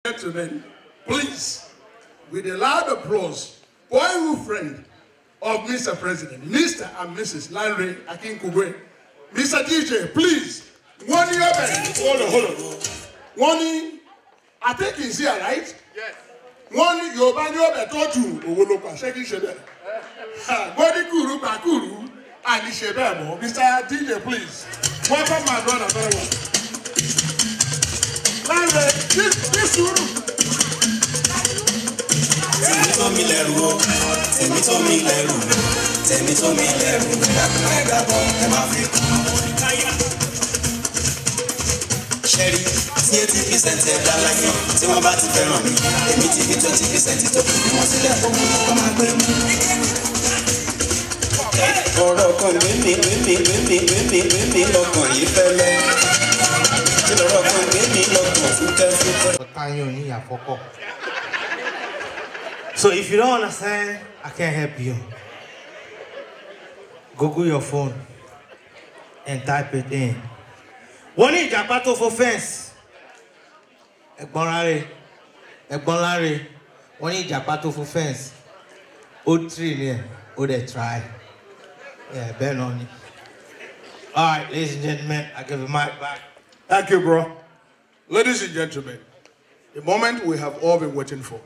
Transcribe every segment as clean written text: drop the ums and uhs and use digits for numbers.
Gentlemen, please, with a loud applause, boyhood friend of Mr. President, Mr. and Mrs. Lanre Akinkunmi. Mr. DJ, please. Hold on. I think he's here, right? Yes. One Yoruba told Owolopa, shaking Shebe. Body Kuru Bakuru, and Shebemo. Mr. DJ, please. Welcome my brother, very well. Lanre, this room. Tèmi tó mi lẹ́rù, ẹgbàgbọ́ ẹ má fi kún ọmọ káyà. Ṣẹ́rí tí 80% ẹ̀dá láyé tí wọ́n bá ti fẹ́ràn mi, èmi ti fi 20% tó kù bí wọ́n sílẹ̀ fún mi kọ́ máa gbé mú. Ọ̀rọ̀ kan gbémi lọ́kàn yìí fẹ́lẹ́. Kí lọ́rọ̀ kan gbémi lọ́kàn fúkẹ́fúkẹ́. So if you don't understand, I can't help you. Google your phone and type it in. One is Japato for fence. Ekbonlare. One is Japato for fence. Old trillion. They try. Yeah, Ben on it. All right, ladies and gentlemen, I give the mic back. Thank you, bro. Ladies and gentlemen, the moment we have all been waiting for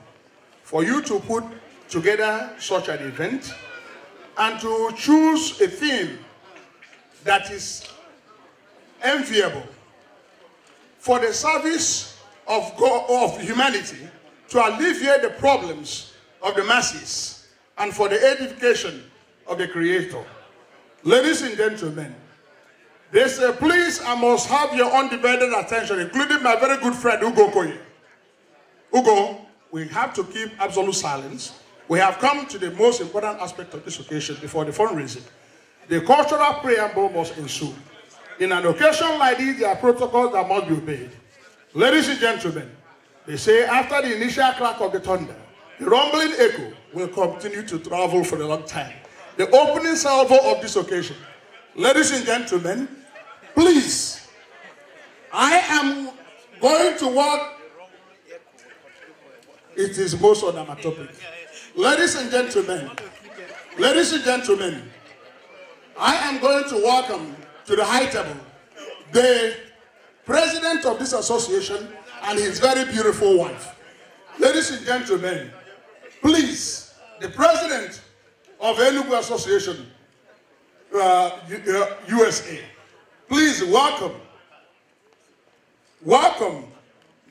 you to put together such an event and to choose a theme that is enviable for the service of God, of humanity, to alleviate the problems of the masses and for the edification of the Creator. Ladies and gentlemen, they say, please, I must have your undivided attention, including my very good friend, Ugo Koye. Ugo, we have to keep absolute silence. We have come to the most important aspect of this occasion before the fundraising. The cultural preamble must ensue. In an occasion like this, there are protocols that must be obeyed. Ladies and gentlemen, they say after the initial crack of the thunder, the rumbling echo will continue to travel for a long time. The opening salvo of this occasion. Ladies and gentlemen, please, I am going to work. It is most onomatopic. Ladies and gentlemen, I am going to welcome to the high table the president of this association and his very beautiful wife. Ladies and gentlemen, please, the president of Enugu Association, USA, please welcome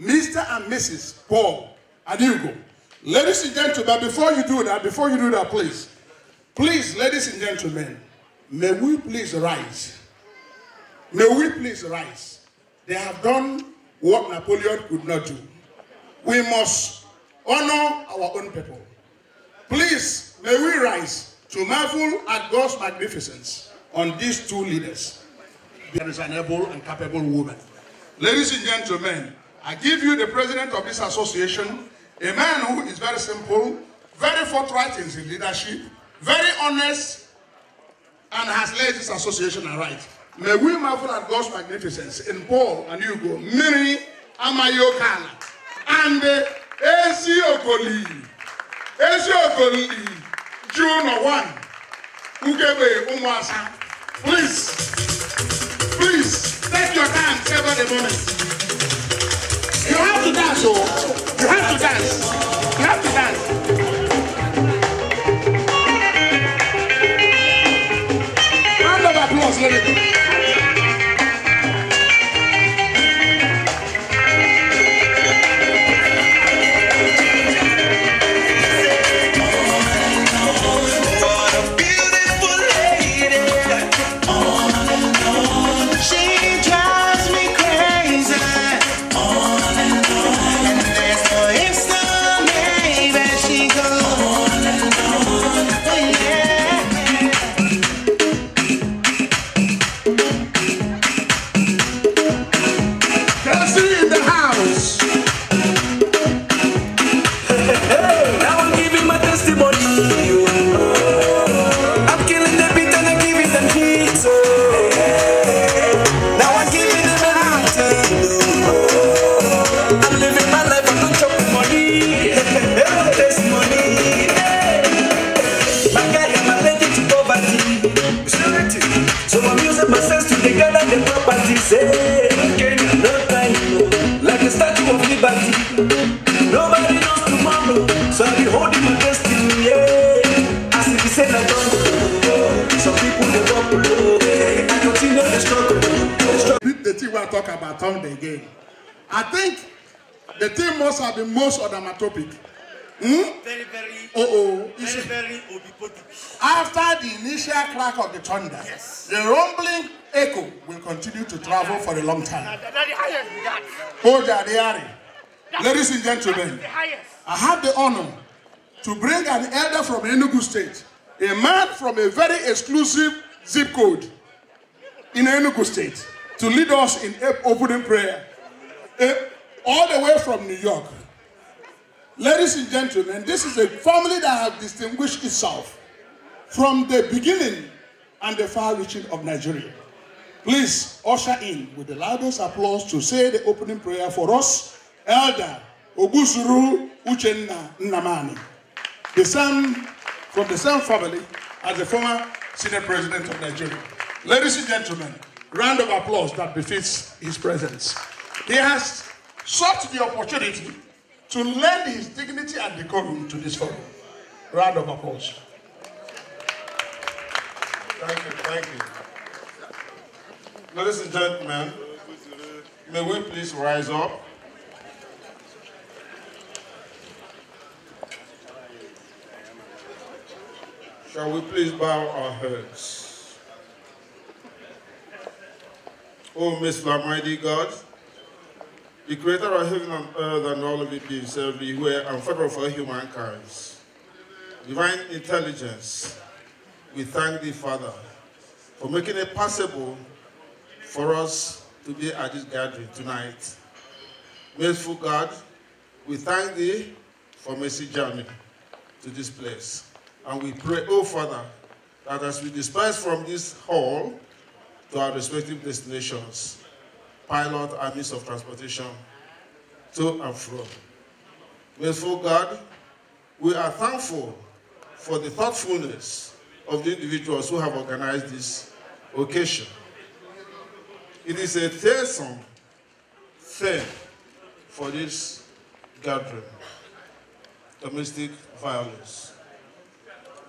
Mr. and Mrs. Paul Anugo. Ladies and gentlemen, before you do that, please, ladies and gentlemen, may we please rise. May we please rise. They have done what Napoleon could not do. We must honor our own people. Please, may we rise to marvel at God's magnificence on these two leaders. There is an able and capable woman. Ladies and gentlemen, I give you the president of this association, a man who is very simple, very forthright in his leadership, very honest, and has led this association aright. May we marvel at God's magnificence in Paul Anugo, Miri Amayokala, and Ezi Okoli, June 1, Ugebe Umwasa. Please, take your time, savor the moment. You have to dance, oh. You have to dance. You have to dance. Round of applause, ladies. She drives me crazy. On and there's Nobody knows tomorrow, so I'll be holding my destiny, yeah. As if he said I don't know, some people they walk below, I continue to struggle. The thing we are talking about town again. I think the thing must have been most onomatopic. Very, very, very obipotic. After the initial crack of the thunder, Yes. the rumbling echo will continue to travel for a long time. The highest. Ladies and gentlemen, The highest. I have the honor to bring an elder from Enugu State, a man from a very exclusive zip code in Enugu State, to lead us in opening prayer, all the way from New York. Ladies and gentlemen, this is a family that has distinguished itself from the beginning and the far-reaching of Nigeria. Please usher in with the loudest applause to say the opening prayer for us, Elder Ogusuru Uchenna Nnamani, the son from the same family as the former Senate President of Nigeria. Ladies and gentlemen, round of applause that befits his presence. He has sought the opportunity to lend his dignity and decorum to this forum. Round of applause. Thank you. Ladies and gentlemen, may we please rise up. Shall we please bow our heads? O most almighty God, the creator of heaven and earth and all of it beings everywhere, and father of all humankind, divine intelligence, we thank thee, Father, for making it possible for us to be at this gathering tonight. Merciful God, we thank thee for mercy journey to this place. And we pray, oh Father, that as we disperse from this hall to our respective destinations, pilot our means of transportation to and from. Merciful God, we are thankful for the thoughtfulness of the individuals who have organized this occasion. It is a fearsome thing for this gathering, domestic violence.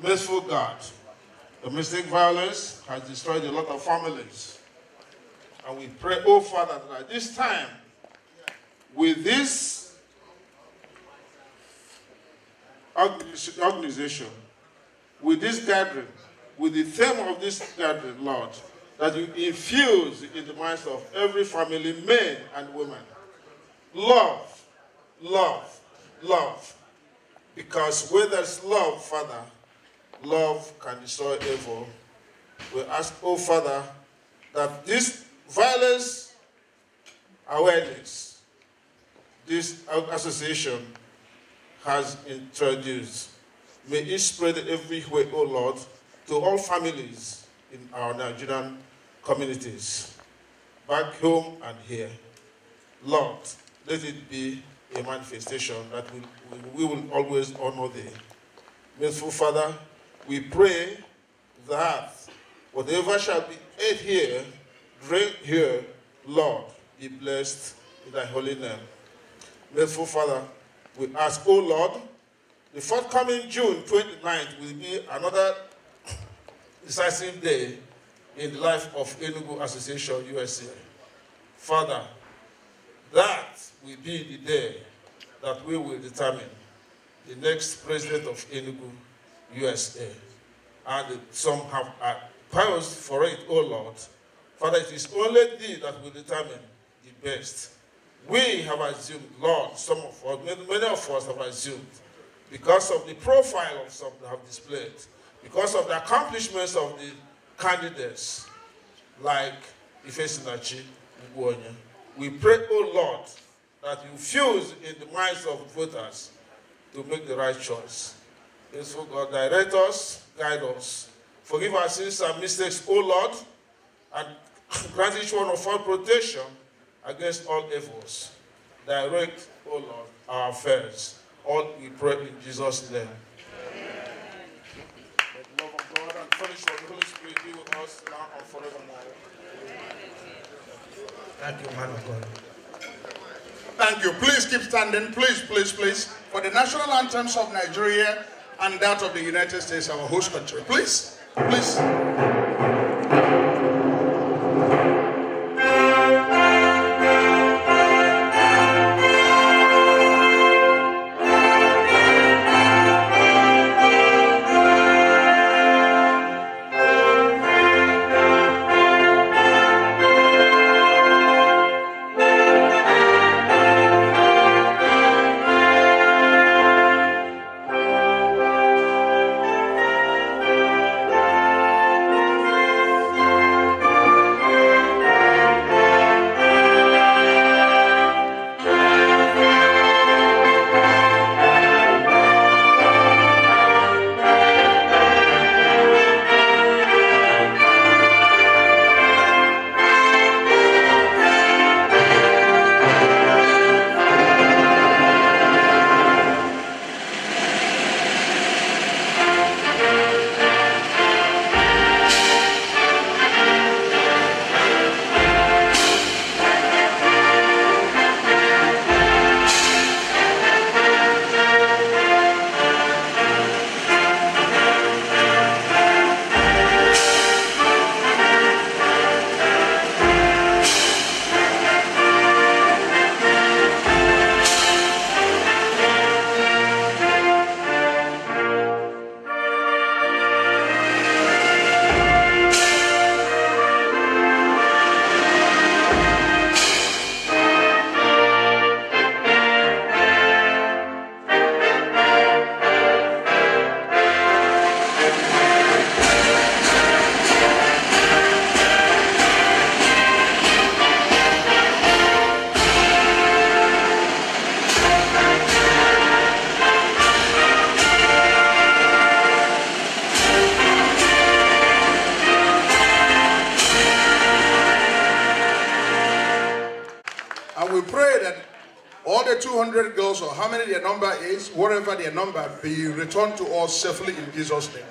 Merciful God, domestic violence has destroyed a lot of families. And we pray, oh Father, that at this time, with this organization, with this gathering, with the theme of this gathering, Lord, that you infuse in the minds of every family, men and women, love, love, love. Because where there's love, Father, love can destroy evil. We ask, oh Father, that this violence awareness, this association has introduced, may it spread everywhere, oh Lord, to all families in our Nigerian communities, back home and here. Lord, let it be a manifestation that we will always honor thee. Merciful Father, we pray that whatever shall be ate here, drink here, Lord, be blessed in thy holy name. Merciful Father, we ask, oh Lord, the forthcoming June 29th will be another decisive day in the life of Enugu Association USA. Father, that will be the day that we will determine the next president of Enugu USA. And some have posed for it, oh Lord. Father, it is only thee that will determine the best. We have assumed, Lord, some of us, many of us have assumed, because of the profile of some that have displayed, because of the accomplishments of the candidates, like Ifesinachi Ugwuonye, we pray, oh Lord, that you fuse in the minds of voters to make the right choice. Yes, oh God, direct us, guide us. Forgive our sins and mistakes, oh Lord, and grant each one of us protection against all evils. Direct, oh Lord, our affairs. All we pray in Jesus' name. Amen. May the love of God and fellowship of the Holy Spirit be with us now and forevermore. Thank you, man of God. Thank you. Please keep standing. Please, please, please. For the national anthems of Nigeria and that of the United States, our host country. Please, please. All the 200 girls, or how many their number is, whatever their number, be returned to us safely in Jesus' name.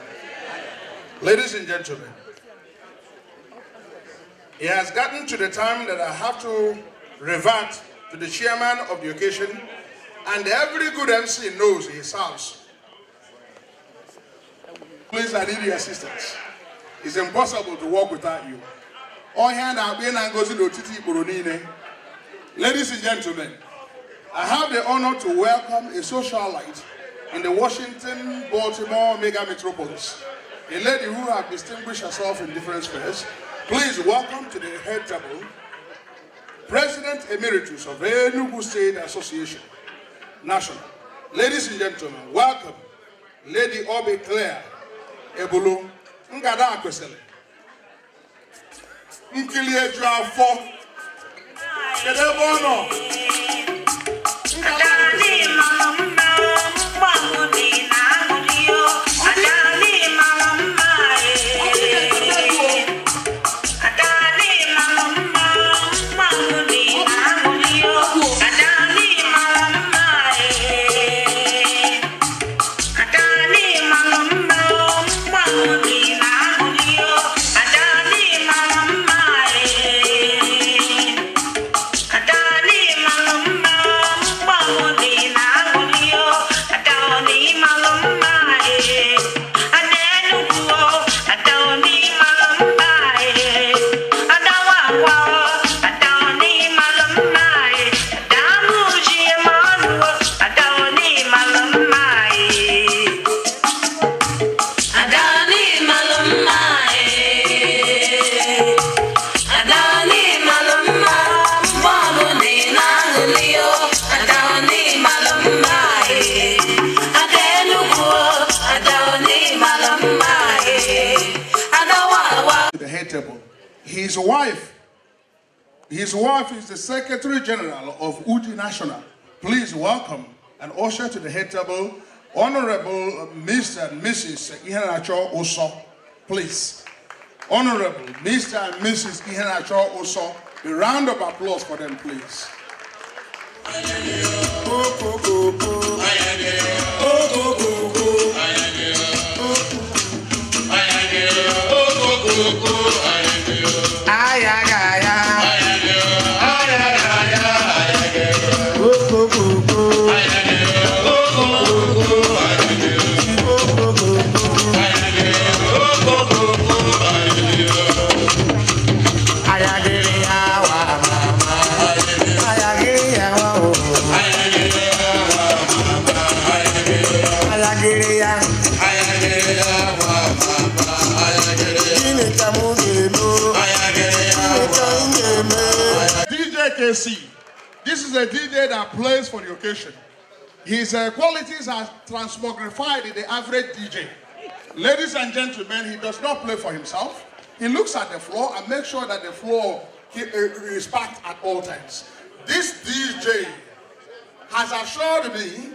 Ladies and gentlemen, it has gotten to the time that I have to revert to the chairman of the occasion, and every good MC knows his house. Please, I need your assistance. It's impossible to walk without you. Ladies and gentlemen, I have the honor to welcome a socialite in the Washington, Baltimore mega metropolis, a lady who has distinguished herself in different spheres. Please welcome to the head table, President Emeritus of Enugu State Association, National. Ladies and gentlemen, welcome Lady Obi Claire Ebulu Ngada Akwesele. Nkilie Juafo. Kedebono. His wife is the Secretary General of UDI National. Please welcome and usher to the head table, Honorable Mr. and Mrs. Iheanacho Oso. Please. Honorable Mr. and Mrs. Iheanacho Oso. A round of applause for them, please. This is a DJ that plays for the occasion. His qualities are transmogrified in the average DJ. Ladies and gentlemen, he does not play for himself. He looks at the floor and makes sure that the floor is packed at all times. This DJ has assured me,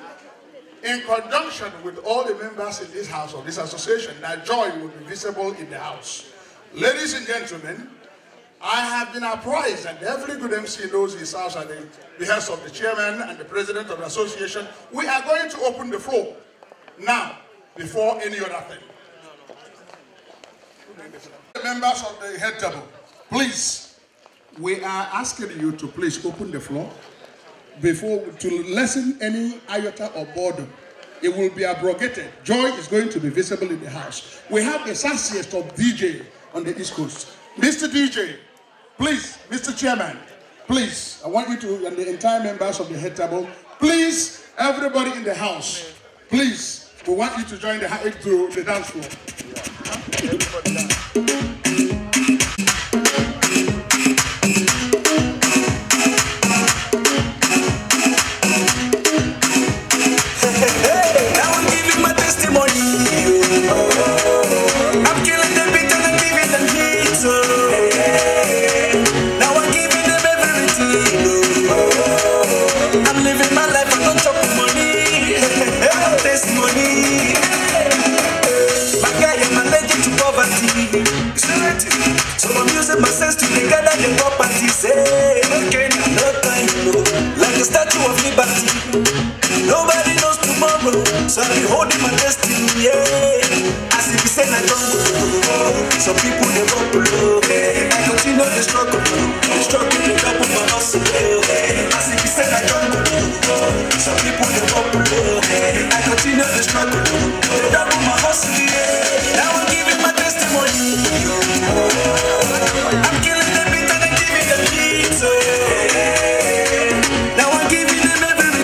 in conjunction with all the members in this house, of this association, that joy will be visible in the house. Ladies and gentlemen, I have been apprised, and every good MC knows his house at the behest of the chairman and the president of the association. We are going to open the floor now, before any other thing. The members of the head table, please, we are asking you to please open the floor before to lessen any iota or boredom. It will be abrogated. Joy is going to be visible in the house. We have the sassiest of DJ on the East Coast. Mr. DJ, please, Mr. Chairman, please, I want you to, and the entire members of the head table, please, everybody in the house, please, we want you to join the dance floor. So I'm using my sense to gather the properties. Okay, no time, no. Like a statue of liberty. Nobody knows tomorrow, so I'll be holding my destiny. Yeah. As if you say I don't go. Some people they won't blow. I continue the struggle to double my hustle. As if you say I don't go. Some people they won't blow. I continue the struggle to double my hustle. Now I'm giving my testimony. I'm killing the beat and I'm giving the beat. Now I'm giving them everything.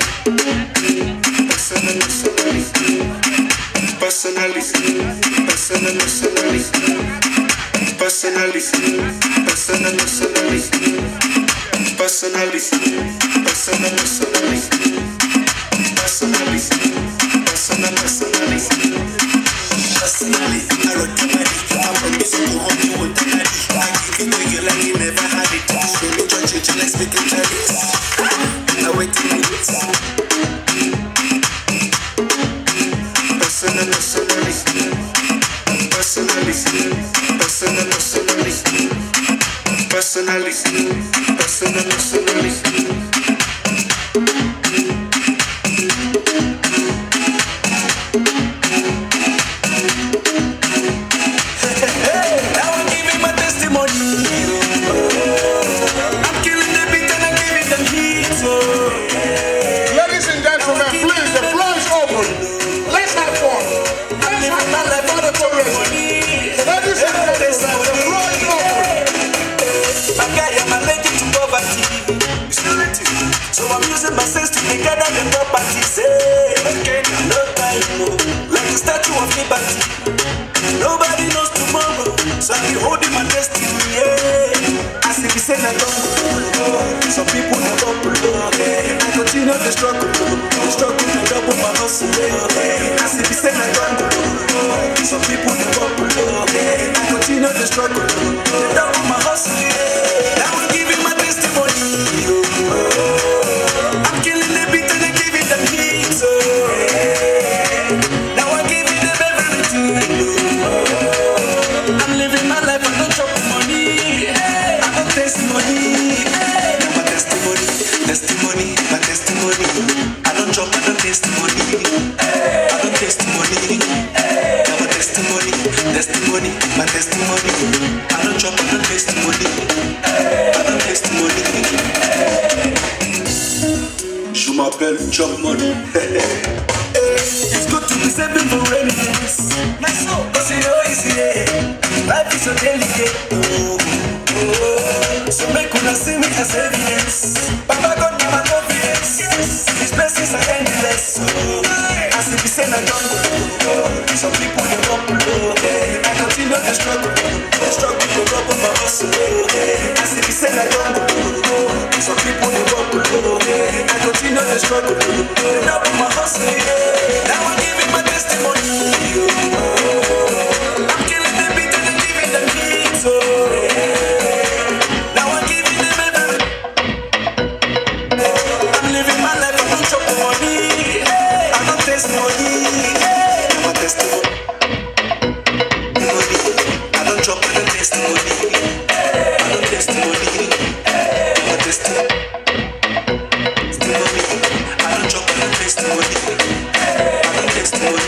Personally, I rock the mic. I'm promising to hold you with the night. I give it to you like you never had it. Show me judge you like speaking Chinese. I wait till you get personally. So I'm using my sense to gather the properties. Okay, no time, no. Like a statue of liberty. Nobody knows tomorrow, so I'll be holding my destiny. Yeah. As if you say I don't go. Some people never blow. I continue the struggle to double my hustle. As if you say I don't go. Some people never blow. I continue the struggle to double my hustle. Now I'm giving my testimony. I'm killing the beat and I'm giving them heat. Now I'm giving them everything. I'm living my life, I don't chop money. I don't taste money. Now my testimony, my testimony. I don't chop, I don't taste money. I don't taste money. Now my testimony, my testimony. I don't chop, I don't taste money. I don't taste money. Je m'appelle girl chop money. It's good to be saving for rainy days. Cause you know it's here. Life is so delicate. So make una see me as evidence. Papa God give my confidence. His blessings are endless. As if he said I don't go. Some people they run below. I continue to struggle. Struggle to rub on my hustle. As if he said I don't go. Some people they run below. I continue to struggle. Rub on my hustle. Now I'm giving my testimony. I'm killing the beat and living the beat. Now I'm giving them everything. I'm living my life. I don't chop money. I don't taste money. I'm a testimony. I don't chop. I don't taste money. I don't taste money. I'm a testimony. I don't chop. I don't taste money. I don't taste money.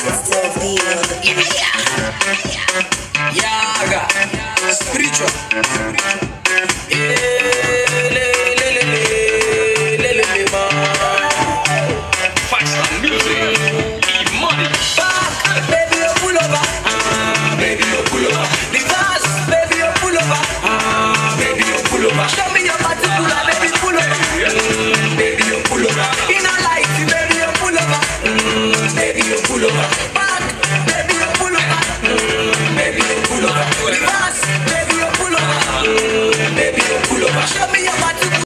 It's the deal. Yeah.